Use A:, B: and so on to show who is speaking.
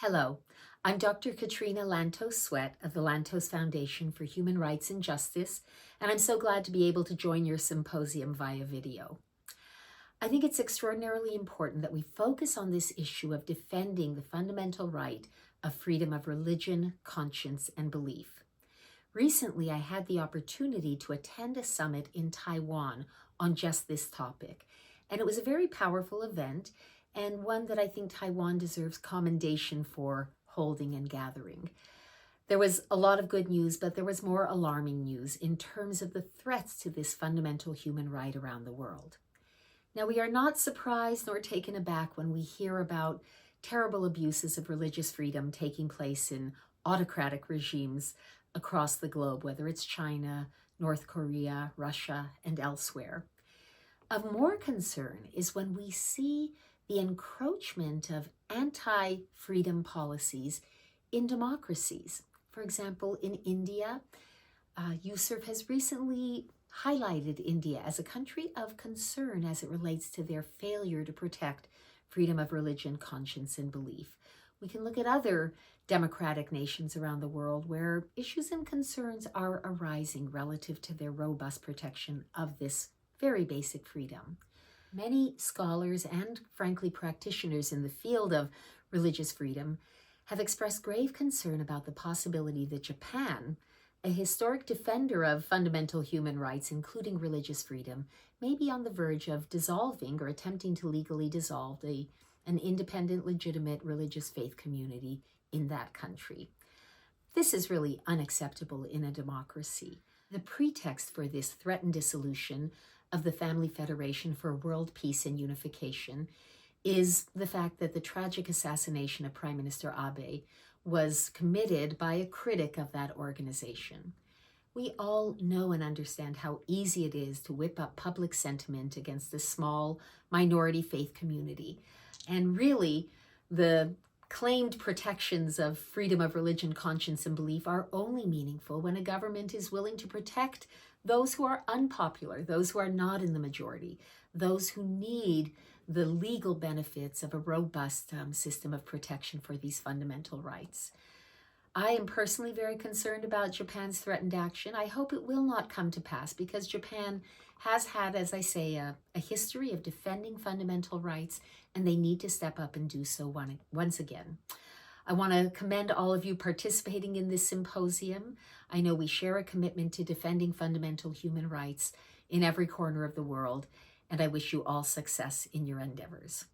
A: Hello, I'm Dr. Katrina Lantos Swett of the Lantos Foundation for Human Rights and Justice, and I'm so glad to be able to join your symposium via video. I think it's extraordinarily important that we focus on this issue of defending the fundamental right of freedom of religion, conscience, and belief. Recently, I had the opportunity to attend a summit in Taiwan on just this topic, and it was a very powerful event and one that I think Taiwan deserves commendation for holding and gathering. There was a lot of good news, but there was more alarming news in terms of the threats to this fundamental human right around the world. Now, we are not surprised nor taken aback when we hear about terrible abuses of religious freedom taking place in autocratic regimes across the globe, whether it's China, North Korea, Russia, and elsewhere. Of more concern is when we see the encroachment of anti-freedom policies in democracies. For example, in India, Yusuf has recently highlighted India as a country of concern as it relates to their failure to protect freedom of religion, conscience, and belief. We can look at other democratic nations around the world where issues and concerns are arising relative to their robust protection of this very basic freedom. Many scholars and, frankly, practitioners in the field of religious freedom have expressed grave concern about the possibility that Japan, a historic defender of fundamental human rights, including religious freedom, may be on the verge of dissolving or attempting to legally dissolve an independent, legitimate religious faith community in that country. This is really unacceptable in a democracy. The pretext for this threatened dissolution of the Family Federation for World Peace and Unification is the fact that the tragic assassination of Prime Minister Abe was committed by a critic of that organization. We all know and understand how easy it is to whip up public sentiment against a small minority faith community. And really, the claimed protections of freedom of religion, conscience, and belief are only meaningful when a government is willing to protect those who are unpopular, those who are not in the majority, those who need the legal benefits of a robust system of protection for these fundamental rights. I am personally very concerned about Japan's threatened action. I hope it will not come to pass because Japan has had, as I say, a history of defending fundamental rights, and they need to step up and do so once again. I want to commend all of you participating in this symposium. I know we share a commitment to defending fundamental human rights in every corner of the world, and I wish you all success in your endeavors.